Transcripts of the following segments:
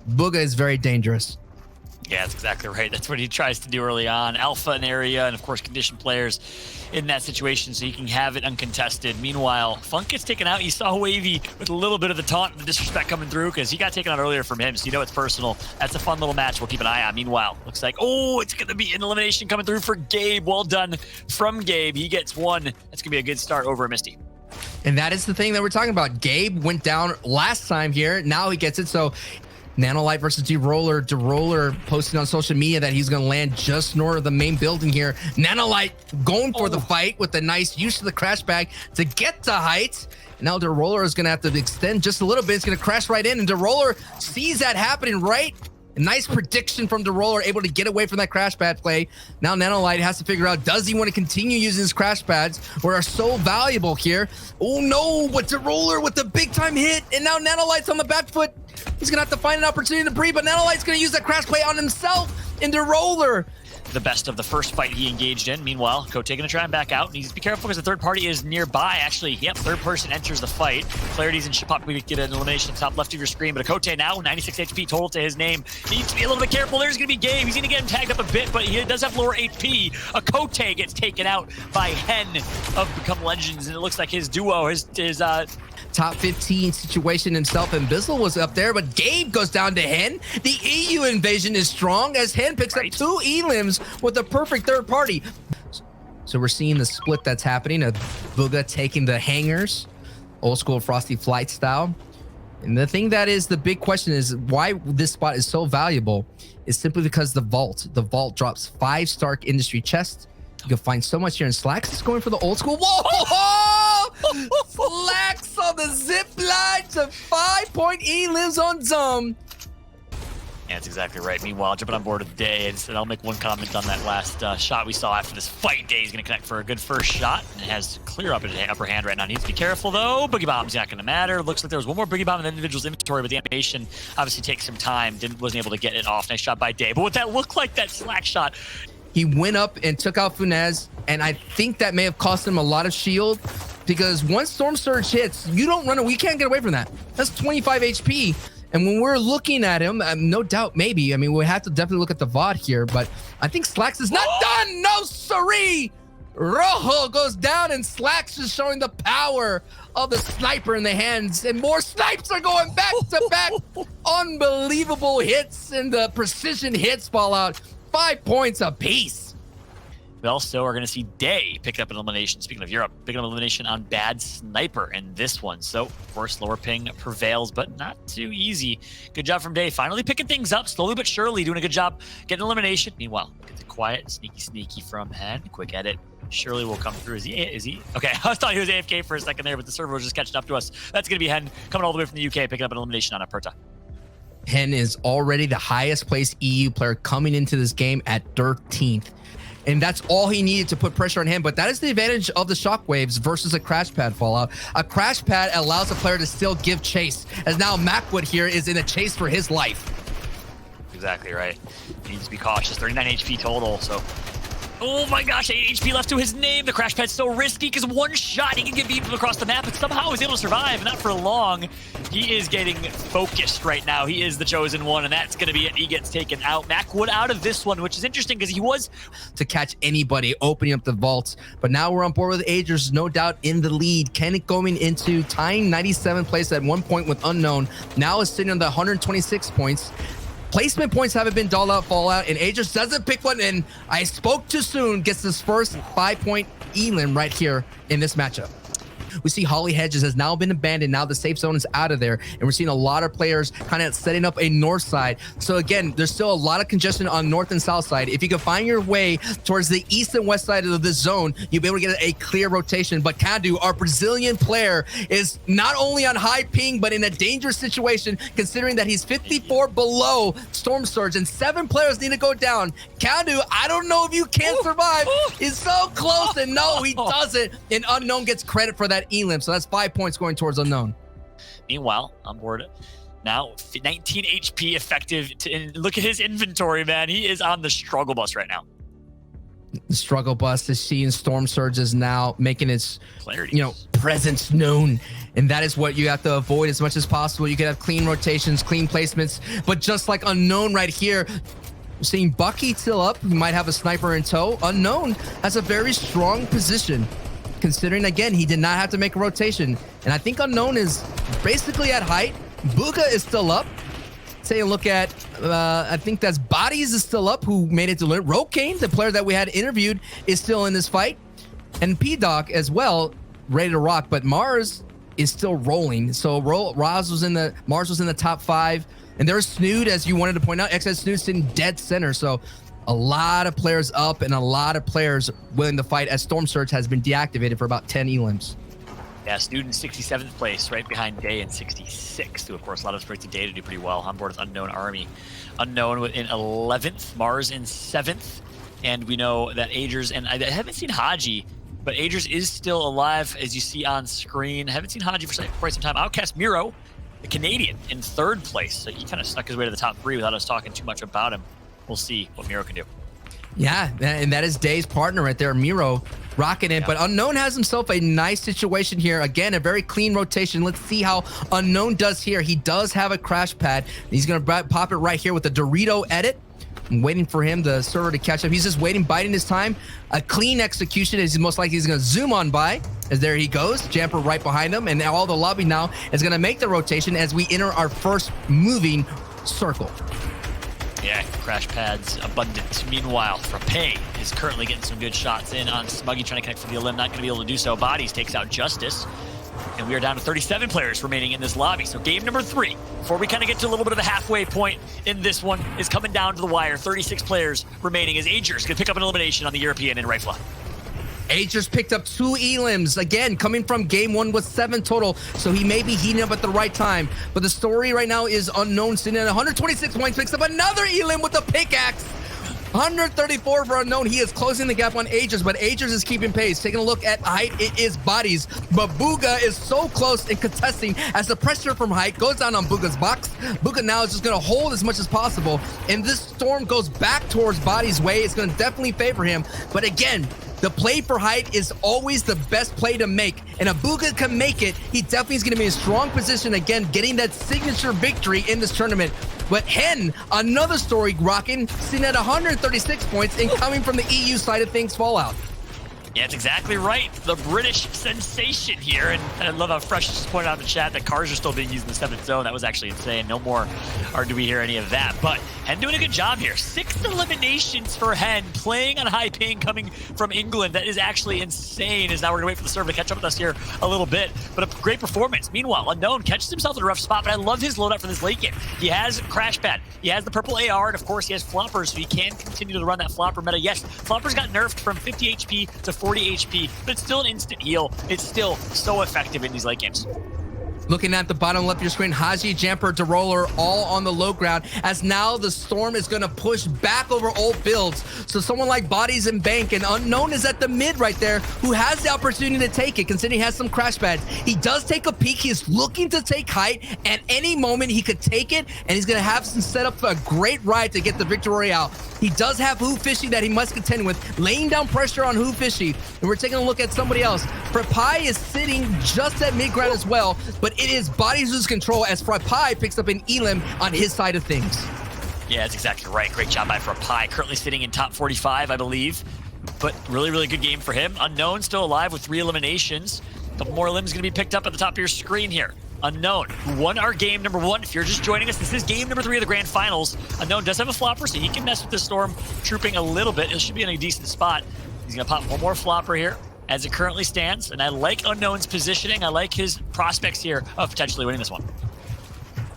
Booga is very dangerous. Yeah, that's exactly right. That's what he tries to do early on. Alpha an area, and of course condition players in that situation so he can have it uncontested. Meanwhile, Funk gets taken out. You saw Wavy with a little bit of the taunt and the disrespect coming through because he got taken out earlier from him, so you know it's personal. That's a fun little match we'll keep an eye on. Meanwhile, looks like, oh, it's going to be an elimination coming through for Gabe. Well done from Gabe. He gets one. That's going to be a good start over Misty. And that is the thing that we're talking about. Gabe went down last time here. Now he gets it. So Nanolight versus D-Roller. D-Roller posted on social media that he's going to land just north of the main building here. Nanolight going for the fight with the nice use of the crash bag to get to height. Now D-Roller is going to have to extend just a little bit. It's going to crash right in, and D-Roller sees that happening right. A nice prediction from D-Roller, able to get away from that crash pad play. Now Nanolight has to figure out, does he want to continue using his crash pads, which are so valuable here? Oh no, but D-Roller with the big time hit, and now Nanolight's on the back foot. He's gonna have to find an opportunity to breathe, but Nanolight's gonna use that crash play on himself and D-Roller. The best of the first fight he engaged in. Meanwhile, Kote gonna try and back out. He needs to be careful because the third party is nearby. Actually, yep, third person enters the fight. Clarity's in Shipop. We get an elimination top left of your screen, but a Kote now, 96 HP total to his name. He needs to be a little bit careful. There's gonna be Gabe. He's gonna get him tagged up a bit, but he does have lower HP. A Kote gets taken out by Hen of Become Legends, and it looks like his duo, his top 15 situation himself, and Bizzle was up there, but Gabe goes down to Hen. The EU invasion is strong as Hen picks up 2 elims with a perfect third party. So we're seeing the split that's happening of Booga taking the hangers, old school Frosty Flight style. And the thing that is the big question is why this spot is so valuable is simply because the vault drops 5 Stark Industry chests. You can find so much here, and Slacks is going for the old school. Whoa! Slacks on the zip line to 5-point elims on Zum. Yeah, that's exactly right. Meanwhile, jumping on board of Day, and I'll make one comment on that last shot we saw after this fight. Day is going to connect for a good first shot, and it has clear upper hand right now. Needs to be careful, though. Boogie Bomb's not going to matter. Looks like there was one more Boogie Bomb in the individual's inventory, but the animation obviously takes some time. Wasn't able to get it off. Nice shot by Day. But what that looked like, that Slack shot, he went up and took out Funez, and I think that may have cost him a lot of shield because once Storm Surge hits, you don't run away. You can't get away from that. That's 25 HP. And when we're looking at him, no doubt, maybe. I mean, we have to definitely look at the VOD here, but I think Slacks is not done. No, siree. Rojo goes down, and Slacks is showing the power of the sniper in the hands, and more snipes are going back to back. Unbelievable hits, and the precision hits Fallout. 5 points apiece. We also are going to see Day pick up an elimination. Speaking of Europe, picking up an elimination on Bad Sniper in this one. So, of course, lower ping prevails, but not too easy. Good job from Day. Finally picking things up, slowly but surely, doing a good job getting elimination. Meanwhile, look at the quiet, sneaky from Hen. Quick edit. Surely will come through. Is he? Okay, I thought he was AFK for a second there, but the server was just catching up to us. That's going to be Hen coming all the way from the UK, picking up an elimination on Aperta. Hen is already the highest placed EU player coming into this game at 13th. And that's all he needed to put pressure on him. But that is the advantage of the shockwaves versus a crash pad Fallout. A crash pad allows a player to still give chase, as now Macwood here is in a chase for his life. Exactly right. He needs to be cautious. 39 HP total, so... Oh my gosh, 8 HP left to his name. The crash pad's so risky because one shot he can get beaten across the map, but somehow he's able to survive, not for long. He is getting focused right now. He is the chosen one, and that's going to be it. He gets taken out. Macwood out of this one, which is interesting because he was to catch anybody opening up the vaults. But now we're on board with Agers, no doubt in the lead. Kennick going into tying 97th place at one point with Unknown. Now is sitting on the 126 points. Placement points haven't been dolled out Fallout, and Agers doesn't pick one, and I spoke too soon, gets his first 5-point elim right here in this matchup. We see Holly Hedges has now been abandoned. Now the safe zone is out of there, and we're seeing a lot of players kind of setting up a north side. So again, there's still a lot of congestion on north and south side. If you can find your way towards the east and west side of this zone, you'll be able to get a clear rotation. But Kadu, our Brazilian player, is not only on high ping, but in a dangerous situation, considering that he's 54 below Storm Surge, and 7 players need to go down. Kadu, I don't know if you can survive. He's so close, and no, he doesn't. And Unknown gets credit for that elim, so that's 5 points going towards Unknown. Meanwhile, on board now, 19 HP effective. And look at his inventory, man. He is on the struggle bus right now. The struggle bus is seeing Storm Surge is now making its Clarity. presence known. And that is what you have to avoid as much as possible. You can have clean rotations, clean placements, but just like Unknown right here, seeing Bucky still up, he might have a sniper in tow. Unknown has a very strong position, considering, again, he did not have to make a rotation. And I think Unknown is basically at height. Booga is still up. Take a look at, I think that's Bodies is still up, who made it to Rokane, the player that we had interviewed, is still in this fight. And P-Doc as well, ready to rock, but Mars is still rolling. So Mars was in the top 5, and there's Snood, as you wanted to point out. XS Snood sitting dead center. So a lot of players up and a lot of players willing to fight, as Storm Surge has been deactivated for about 10 elims. Yeah, Snood in 67th place, right behind Day in 66th, who of course a lot of us expect Day to do pretty well on board with Unknown Army. Unknown in 11th, Mars in 7th, and we know that Agers, and I haven't seen Haji, but Agers is still alive, as you see on screen. I haven't seen Haji for quite some time. Outcast Miro, the Canadian, in 3rd place. So he kind of snuck his way to the top 3 without us talking too much about him. We'll see what Miro can do. Yeah, and that is Day's partner right there, Miro, rocking it. Yeah. But Unknown has himself a nice situation here. Again, a very clean rotation. Let's see how Unknown does here. He does have a crash pad. He's going to pop it right here with a Dorito edit. I'm waiting for him, the server, to catch up. He's just waiting, biding his time. A clean execution is most likely he's going to zoom on by, as there he goes. Jamper right behind him, and now all the lobby now is going to make the rotation as we enter our first moving circle. Yeah, crash pads abundant. Meanwhile, Frappe is currently getting some good shots in on Smuggy, trying to connect for the elim, not going to be able to do so. Bodies takes out Justice. And we are down to 37 players remaining in this lobby. So game number 3, before we kind of get to a little bit of a halfway point in this one, is coming down to the wire. 36 players remaining as Agers going to pick up an elimination on the European in Rifla. Agers picked up 2 elims, again, coming from game 1 with 7 total, so he may be heating up at the right time. But the story right now is Unknown sitting at 126 points, picks up another elim with a pickaxe. 134 for Unknown. He is closing the gap on Agers, but Agers is keeping pace. Taking a look at height, it is Bodies, but Booga is so close in contesting as the pressure from height goes down on Booga's box. Booga now is just going to hold as much as possible, and this storm goes back towards Bodies' way. It's going to definitely favor him, but again, the play for height is always the best play to make, and if Booga can make it, he definitely is going to be in a strong position again, getting that signature victory in this tournament. But Hen, another story rocking, sitting at 136 points and coming from the EU side of things, Fallout. Yeah, that's exactly right. The British sensation here. And I love how Fresh just pointed out in the chat that cars are still being used in the 7th zone. That was actually insane. No more or do we hear any of that. But Hen doing a good job here. 6 eliminations for Hen, playing on high ping, coming from England. That is actually insane. As now we're going to wait for the server to catch up with us here a little bit. But a great performance. Meanwhile, Unknown catches himself in a rough spot, but I love his loadout for this late game. He has Crash Pad. He has the purple AR, and of course he has Floppers, so he can continue to run that Flopper meta. Yes, Floppers got nerfed from 50 HP to 40 HP, but it's still an instant heal. It's still so effective in these late games. Looking at the bottom left of your screen, Haji, Jamper, DeRoller, all on the low ground, as now the storm is going to push back over old builds. So someone like Bodies and Bank, and Unknown is at the mid right there, who has the opportunity to take it, considering he has some crash pads. He does take a peek. He's looking to take height. At any moment, he could take it, and he's going to have some setup for a great ride to get the victory out. He does have Who Fishy that he must contend with, laying down pressure on Who Fishy. And we're taking a look at somebody else. Frapai is sitting just at mid-ground as well, but it is Bodies who's control as Frapai picks up an elim on his side of things. Yeah, that's exactly right. Great job by Frapai. Currently sitting in top 45, I believe. But really, really good game for him. Unknown still alive with 3 eliminations. A couple more elims going to be picked up at the top of your screen here. Unknown, who won our game number 1. If you're just joining us, this is game number 3 of the grand finals. Unknown does have a flopper, so he can mess with the storm, trooping a little bit. It should be in a decent spot. He's going to pop one more flopper here as it currently stands. And I like Unknown's positioning. I like his prospects here of potentially winning this one.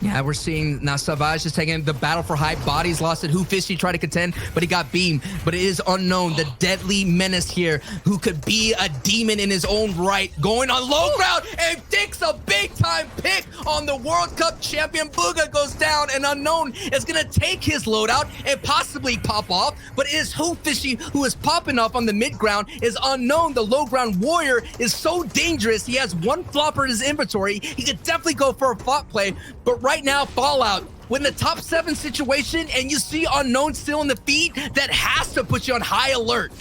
Yeah, we're seeing now Savage is taking the battle for height. Bodies lost it. Who Fishy tried to contend, but he got beamed. But it is Unknown, the deadly menace here, who could be a demon in his own right, going on low ground and takes a big-time pick on the World Cup champion. Booga goes down, and Unknown is going to take his loadout and possibly pop off. But it is Who Fishy who is popping off on the mid-ground. Is Unknown, the low-ground warrior, is so dangerous. He has 1 flopper in his inventory. He could definitely go for a flop play, but right now, Fallout, when the top 7 situation and you see Unknown still in the feed, that has to put you on high alert.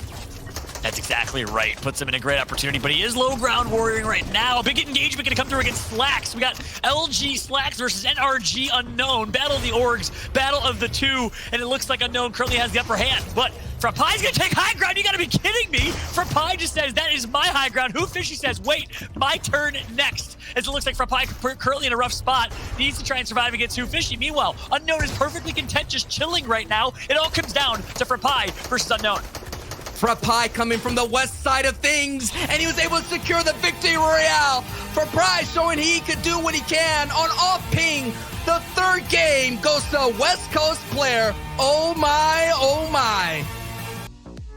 That's exactly right. Puts him in a great opportunity, but he is low ground warrioring right now. Big engagement going to come through against Slacks. We got LG Slacks versus NRG Unknown. Battle of the Orgs, battle of the two, and it looks like Unknown currently has the upper hand. But Frapai's going to take high ground. You got to be kidding me. Frapai just says, that is my high ground. Who Fishy says, wait, my turn next. As it looks like Frapai currently in a rough spot. Needs to try and survive against Who Fishy. Meanwhile, Unknown is perfectly content just chilling right now. It all comes down to Frapai versus Unknown. Frapai coming from the west side of things, and he was able to secure the victory royale. Frapai showing he could do what he can on off ping. The third game goes to a West Coast player. Oh my, oh my.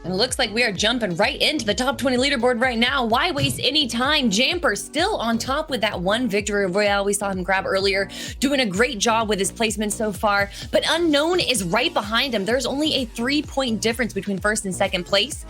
And it looks like we are jumping right into the top 20 leaderboard right now. Why waste any time? Jamper still on top with that one victory royale we saw him grab earlier. Doing a great job with his placement so far. But Unknown is right behind him. There's only a 3-point difference between first and second place.